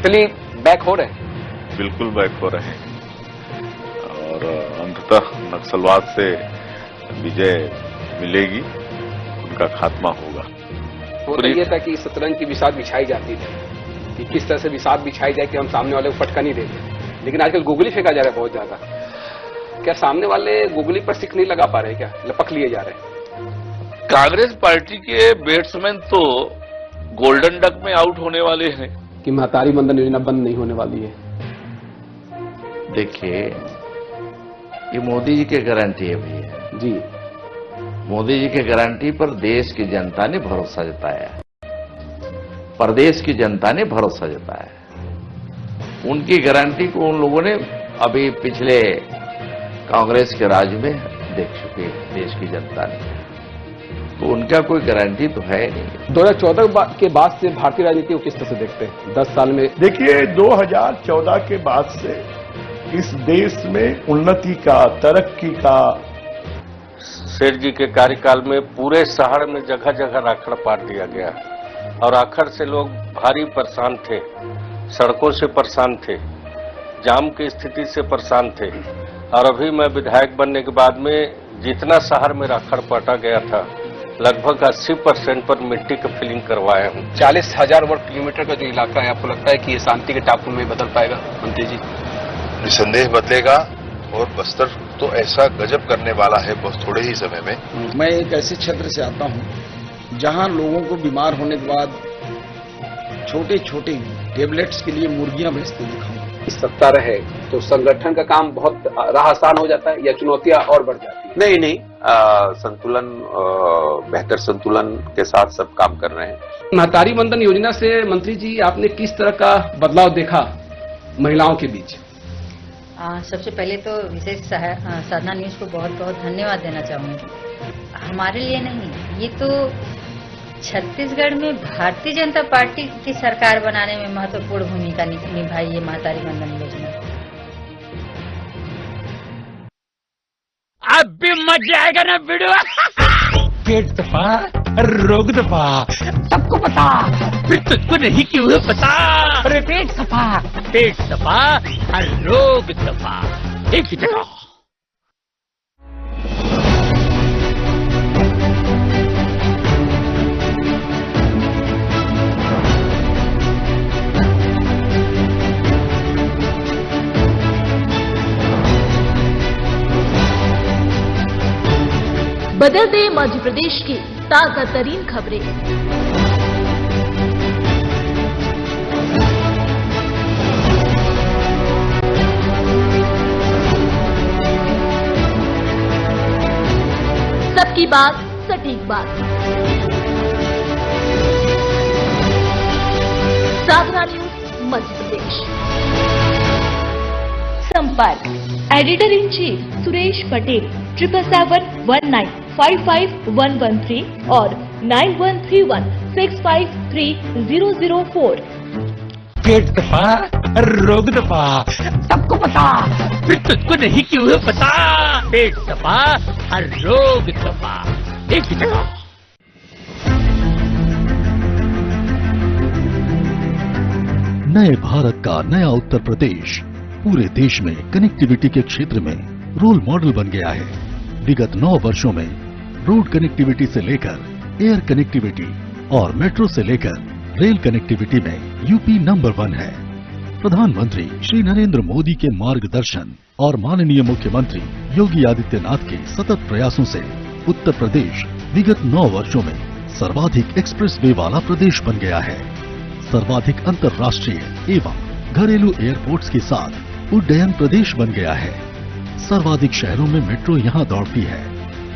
चलिए बैक हो रहे हैं। बिल्कुल बैक हो रहे हैं और अंततः नक्सलवाद से विजय मिलेगी, उनका खात्मा होगा। होता ये था कि शतरंज की विसात बिछाई जाती थी कि किस तरह से विसात बिछाई जाए कि हम सामने वाले को फटका नहीं देते, लेकिन आजकल गूगली फेंका जा रहा है बहुत ज्यादा। क्या सामने वाले गूगली पर सिक नहीं लगा पा रहे, क्या लपक लिए जा रहे हैं? कांग्रेस पार्टी के बैट्समैन तो गोल्डन डक में आउट होने वाले हैं कि महतारी बंधन योजना बंद नहीं होने वाली है। देखिए, ये मोदी जी की गारंटी है भैया जी। मोदी जी की गारंटी पर देश की जनता ने भरोसा जताया, प्रदेश की जनता ने भरोसा जताया। उनकी गारंटी को उन लोगों ने अभी पिछले कांग्रेस के राज में देख चुके देश की जनता ने, तो उनका कोई गारंटी तो है नहीं। 2014 के बाद से भारतीय राजनीति को किस तरह से देखते हैं 10 साल में? देखिए, 2014 के बाद से इस देश में उन्नति का, तरक्की का, सेठ जी के कार्यकाल में पूरे शहर में जगह जगह राखड़ पाट दिया गया और आखिर से लोग भारी परेशान थे, सड़कों से परेशान थे, जाम की स्थिति से परेशान थे। और अभी मैं विधायक बनने के बाद में जितना शहर में राखड़ पाटा गया था, लगभग 80% पर मिट्टी का फिलिंग करवाया हूँ। 40,000 वर्ग किलोमीटर का जो इलाका है, आपको लगता है कि ये शांति के टापू में बदल पाएगा मंत्री जी? निसंदेह बदलेगा और बस्तर तो ऐसा गजब करने वाला है बहुत थोड़े ही समय में। मैं एक ऐसे क्षेत्र से आता हूं जहां लोगों को बीमार होने के बाद छोटे छोटे टेबलेट्स के लिए मुर्गियां बेचते देखा हूं। सत्ता रहे तो संगठन का काम बहुत राह आसान हो जाता है या चुनौतियां और बढ़ जाती है? नहीं नहीं, संतुलन, बेहतर संतुलन के साथ सब काम कर रहे हैं। महतारी बंधन योजना से मंत्री जी आपने किस तरह का बदलाव देखा महिलाओं के बीच? सबसे पहले तो विशेष साधना न्यूज को बहुत बहुत धन्यवाद देना चाहूंगी। हमारे लिए नहीं, ये तो छत्तीसगढ़ में भारतीय जनता पार्टी की सरकार बनाने में महत्वपूर्ण भूमिका निभाई है महतारी बंधन योजना। अब भी मजा आएगा ना वीडियो। पेट दफा, रोग दफा, सबको पता, फिर तुझको नहीं क्यों पता। अरे पेट सफा, हर रोग दफा, एक ही जगह। बदल दे मध्य प्रदेश की ताजा तरीन खबरें। सबकी बात, सटीक बात। साधना न्यूज मध्य प्रदेश। संपर्क editor in chief Suresh Patel 7771955113 और 9131653004। पेट दफा, रोग दफा, सबको पता, फिर तुझको नहीं क्यों पता। पेट दफा, हर रोग दफा, एक ही जगह। नए भारत का नया उत्तर प्रदेश पूरे देश में कनेक्टिविटी के क्षेत्र में रोल मॉडल बन गया है। विगत 9 वर्षों में रोड कनेक्टिविटी से लेकर एयर कनेक्टिविटी और मेट्रो से लेकर रेल कनेक्टिविटी में यूपी नंबर 1 है। प्रधानमंत्री श्री नरेंद्र मोदी के मार्गदर्शन और माननीय मुख्यमंत्री योगी आदित्यनाथ के सतत प्रयासों से उत्तर प्रदेश विगत 9 वर्षों में सर्वाधिक एक्सप्रेस वे वाला प्रदेश बन गया है। सर्वाधिक अंतर्राष्ट्रीय एवं घरेलू एयरपोर्ट्स के साथ उड्डयन प्रदेश बन गया है। सर्वाधिक शहरों में मेट्रो यहां दौड़ती है।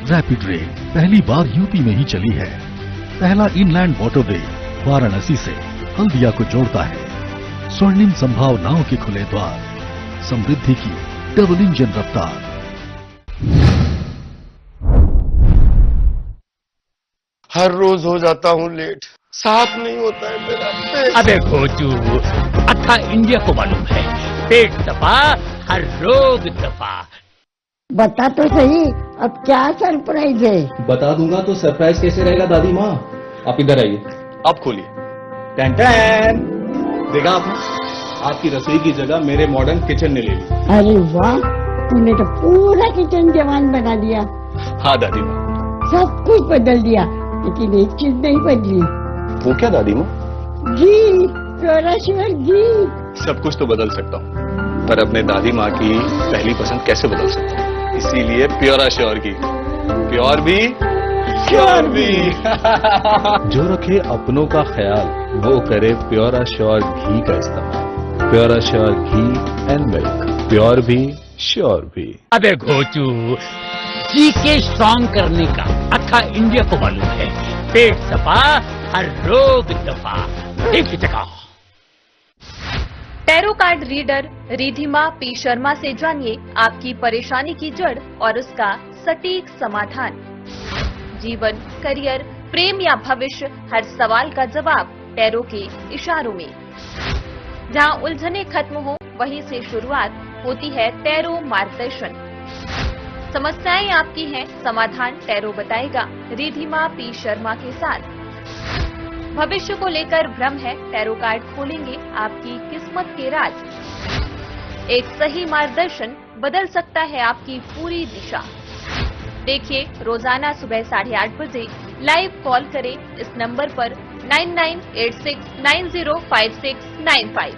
रैपिड रेल पहली बार यूपी में ही चली है। पहला इनलैंड वाटरवे वाराणसी से हल्दिया को जोड़ता है। स्वर्णिम संभावनाओं के खुले द्वार। समृद्धि की डबल इंजन रफ्तार। हर रोज हो जाता हूँ लेट, साफ नहीं होता है मेरा पेट। अबे घोचू, अथा इंडिया को मालूम है, पेट दबा हर रोग दबा। बता तो सही, अब क्या सरप्राइज है? बता दूंगा तो सरप्राइज कैसे रहेगा दादी माँ? आप इधर आइए, आप खोलिए। टैन टैन, देखा आपने, आपकी रसोई की जगह मेरे मॉडर्न किचन ने ले ली। अरे वाह, तूने तो पूरा किचन जवान बना दिया। हाँ दादी माँ, सब कुछ बदल दिया, लेकिन एक चीज नहीं बदली। वो क्या दादी माँ? घी, प्योराश्योर घी। सब कुछ तो बदल सकता हूँ, पर अपने दादी माँ की पहली पसंद कैसे बदल सकता हूँ? इसीलिए प्योराश्योर घी, प्योर भी श्योर भी। जो रखे अपनों का ख्याल, वो करे प्योराश्योर घी का इस्तेमाल। प्योराश्योर घी एंड मिल्क, प्योर भी श्योर भी। अबे घोचू, जी के स्ट्रॉन्ग करने का अथा इंडिया को मालूम है, पेट दबा हर रोग दबा। एक ही जगह। Tarot card reader Ridhima P Sharma से जानिए आपकी परेशानी की जड़ और उसका सटीक समाधान। जीवन, करियर, प्रेम या भविष्य, हर सवाल का जवाब टैरो के इशारों में। जहां उलझने खत्म हो, वहीं से शुरुआत होती है टैरो मार्गदर्शन। समस्याएं आपकी हैं, समाधान टैरो बताएगा रिधिमा पी शर्मा के साथ। भविष्य को लेकर भ्रम है, टैरो कार्ड खोलेंगे आपकी किस्मत के राज। एक सही मार्गदर्शन बदल सकता है आपकी पूरी दिशा। देखिए, रोजाना सुबह 8:30 बजे लाइव कॉल करें इस नंबर पर 9986905695।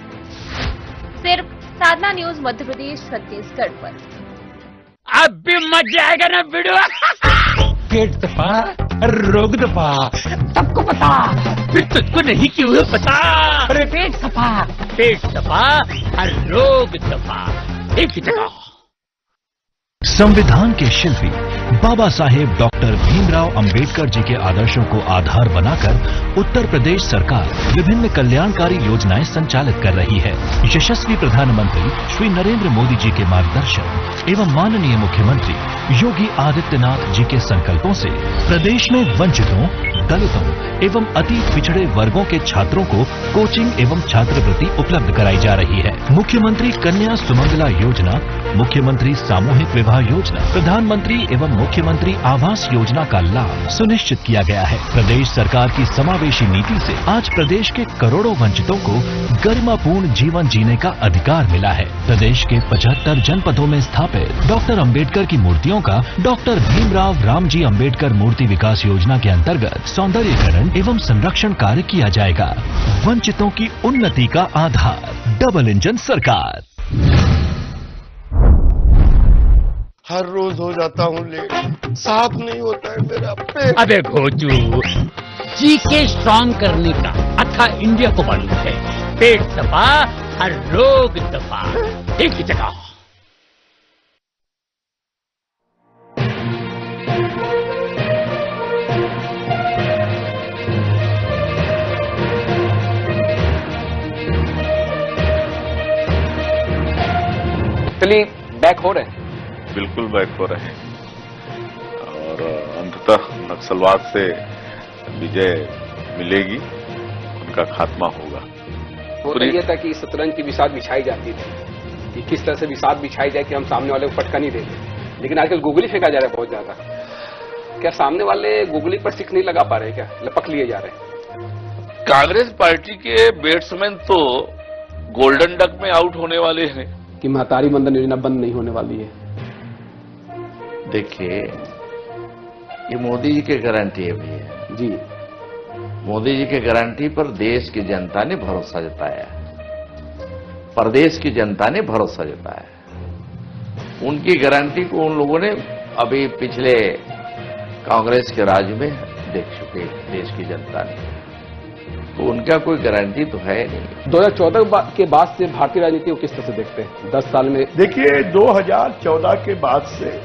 सिर्फ साधना न्यूज मध्य प्रदेश छत्तीसगढ़ पर। अब भी मजा आएगा ना वीडियो। पेट दबा, रोग दबा, सबको पता, फिर तुझको नहीं क्यों पता? अरे पेट दबा हर रोग दबा। एक ही जगह। संविधान के शिल्पी बाबा साहेब डॉक्टर भीमराव अंबेडकर जी के आदर्शों को आधार बनाकर उत्तर प्रदेश सरकार विभिन्न कल्याणकारी योजनाएं संचालित कर रही है। यशस्वी प्रधानमंत्री श्री नरेंद्र मोदी जी के मार्गदर्शन एवं माननीय मुख्यमंत्री योगी आदित्यनाथ जी के संकल्पों से प्रदेश में वंचितों, दलितों एवं अति पिछड़े वर्गों के छात्रों को कोचिंग एवं छात्रवृत्ति उपलब्ध कराई जा रही है। मुख्यमंत्री कन्या सुमंगला योजना, मुख्यमंत्री सामूहिक विवाह योजना, प्रधानमंत्री एवं मुख्यमंत्री आवास योजना का लाभ सुनिश्चित किया गया है। प्रदेश सरकार की समावेशी नीति से आज प्रदेश के करोड़ों वंचितों को गरिमापूर्ण जीवन जीने का अधिकार मिला है। प्रदेश के 75 जनपदों में स्थापित डॉक्टर अंबेडकर की मूर्तियों का डॉक्टर भीमराव रामजी अंबेडकर मूर्ति विकास योजना के अंतर्गत सौंदर्यीकरण एवं संरक्षण कार्य किया जाएगा। वंचितों की उन्नति का आधार डबल इंजन सरकार। हर रोज हो जाता हूँ लेट, साफ नहीं होता है मेरा पेट। अबे घोचू, जी के स्ट्रॉन्ग करने का अथा इंडिया को मालूम है, पेट दबा हर रोग दबा। एक ही जगह। चलिए बैक हो रहे हैं। बिल्कुल बैक हो रहे हैं और अंततः नक्सलवाद से विजय मिलेगी, उनका खात्मा होगा। होता यह था कि शतरंज की बिसात बिछाई जाती थी कि किस तरह से बिसात बिछाई जाए कि हम सामने वाले को फटका नहीं देते, लेकिन आजकल गूगली फेंका जा रहा है बहुत ज्यादा। क्या सामने वाले गूगली पर सिक्स नहीं लगा पा रहे, क्या लपक लिए जा रहे हैं? कांग्रेस पार्टी के बैट्समैन तो गोल्डन डक में आउट होने वाले हैं कि महतारी बंधन योजना बंद नहीं होने वाली है। देखिए, ये मोदी जी की गारंटी है भैया जी। मोदी जी की गारंटी पर देश की जनता ने भरोसा जताया, प्रदेश की जनता ने भरोसा जताया। उनकी गारंटी को उन लोगों ने अभी पिछले कांग्रेस के राज में देख चुके देश की जनता ने, तो उनका कोई गारंटी तो है नहीं। 2014 के बाद से भारतीय राजनीति को किस तरह से देखते हैं 10 साल में? देखिए, 2014 के बाद से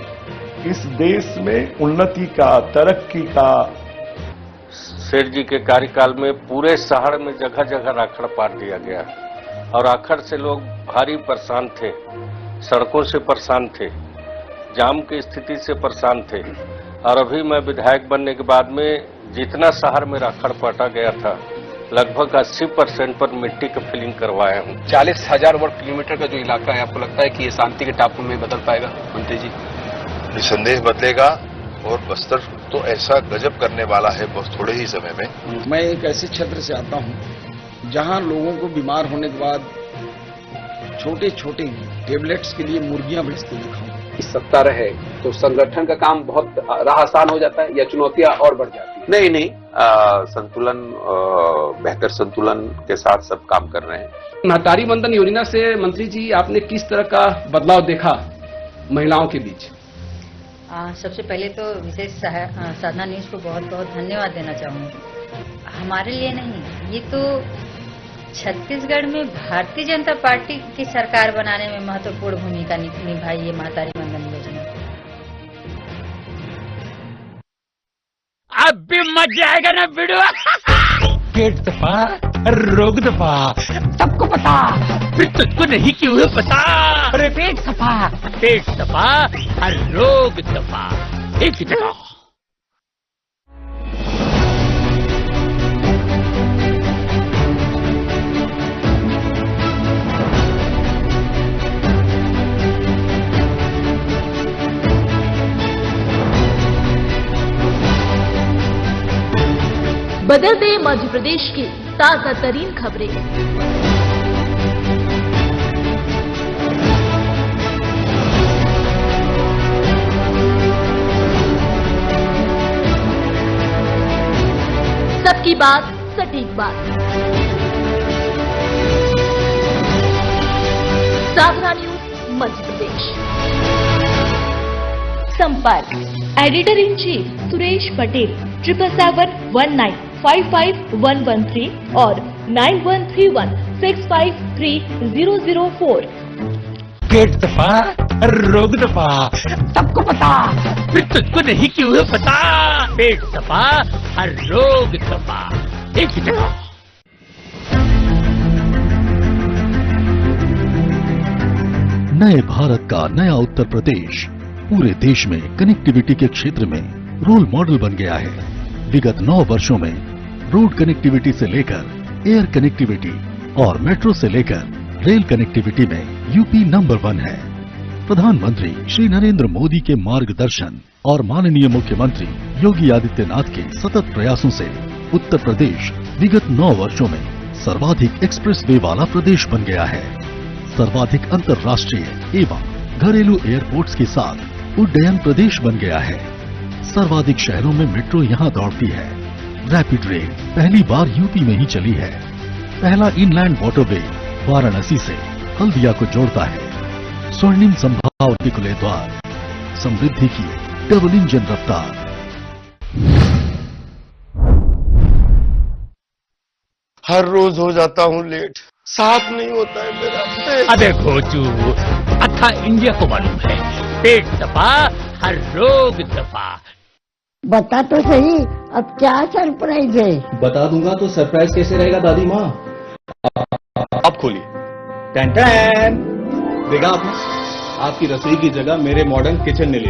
इस देश में उन्नति का, तरक्की का। सेठ जी के कार्यकाल में पूरे शहर में जगह जगह राखड़ पाट दिया गया और आखिर से लोग भारी परेशान थे। सड़कों से परेशान थे, जाम की स्थिति से परेशान थे। और अभी मैं विधायक बनने के बाद में जितना शहर में राखड़ पाटा गया था, लगभग 80% पर मिट्टी का फिलिंग करवाया हूँ। 40,000 वर्ग किलोमीटर का जो इलाका है, आपको लगता है कि ये शांति के टापू में बदल पाएगा मंत्री जी? निसंदेह बदलेगा और बस्तर तो ऐसा गजब करने वाला है बहुत थोड़े ही समय में। मैं एक ऐसे क्षेत्र से आता हूं जहां लोगों को बीमार होने के बाद छोटे छोटे टेबलेट्स के लिए मुर्गियां बेचते देखा हूं। सत्ता रहे तो संगठन का काम बहुत राह आसान हो जाता है या चुनौतियां और बढ़ जाती है? नहीं, संतुलन, बेहतर संतुलन के साथ सब काम कर रहे हैं। महतारी वंदन योजना से मंत्री जी आपने किस तरह का बदलाव देखा महिलाओं के बीच? सबसे पहले तो विशेष साधना न्यूज को बहुत बहुत धन्यवाद देना चाहूंगी। हमारे लिए नहीं, ये तो छत्तीसगढ़ में भारतीय जनता पार्टी की सरकार बनाने में महत्वपूर्ण भूमिका निभाई है महतारी वंदन योजना। अब भी मजा आएगा ना वीडियो। पेट दफा, रोग दफा, सबको पता, फिर तुझको नहीं क्यों पता। अरे पेट सफा, हर रोग दफा, एक ही जगह। बदलते मध्य प्रदेश की ताजा तरीन खबरें। सबकी बात सटीक बात। साधना न्यूज मध्य प्रदेश। संपर्क editor in chief Suresh Patel 7771955113 और 9131653004। पेट दफा, रोग दफा, सबको पता, फिर तुझको नहीं क्यों पता। पेट दफा, हर रोग दफा, एक ही जगह। नए भारत का नया उत्तर प्रदेश पूरे देश में कनेक्टिविटी के क्षेत्र में रोल मॉडल बन गया है। विगत 9 वर्षों में रोड कनेक्टिविटी से लेकर एयर कनेक्टिविटी और मेट्रो से लेकर रेल कनेक्टिविटी में यूपी नंबर 1 है। प्रधानमंत्री श्री नरेंद्र मोदी के मार्गदर्शन और माननीय मुख्यमंत्री योगी आदित्यनाथ के सतत प्रयासों से उत्तर प्रदेश विगत 9 वर्षों में सर्वाधिक एक्सप्रेस वे वाला प्रदेश बन गया है। सर्वाधिक अंतर्राष्ट्रीय एवं घरेलू एयरपोर्ट्स के साथ उड्डयन प्रदेश बन गया है। सर्वाधिक शहरों में मेट्रो यहां दौड़ती है। रैपिड रेल पहली बार यूपी में ही चली है। पहला इनलैंड वाटरवे वाराणसी से हल्दिया को जोड़ता है। स्वर्णिम संभाव के खुले द्वार, समृद्धि की डबल इंजन रफ्तार। हर रोज हो जाता हूँ लेट, साफ नहीं होता है मेरा। अबे घोचू, अथा इंडिया को मालूम है, पेट दफा, हर रोग दफा। बता तो सही, अब क्या सरप्राइज है? बता दूंगा तो सरप्राइज कैसे रहेगा दादी माँ? आप खोलिए। टैन टैन, देखा आपने, आपकी रसोई की जगह मेरे मॉडर्न किचन ने ले ली।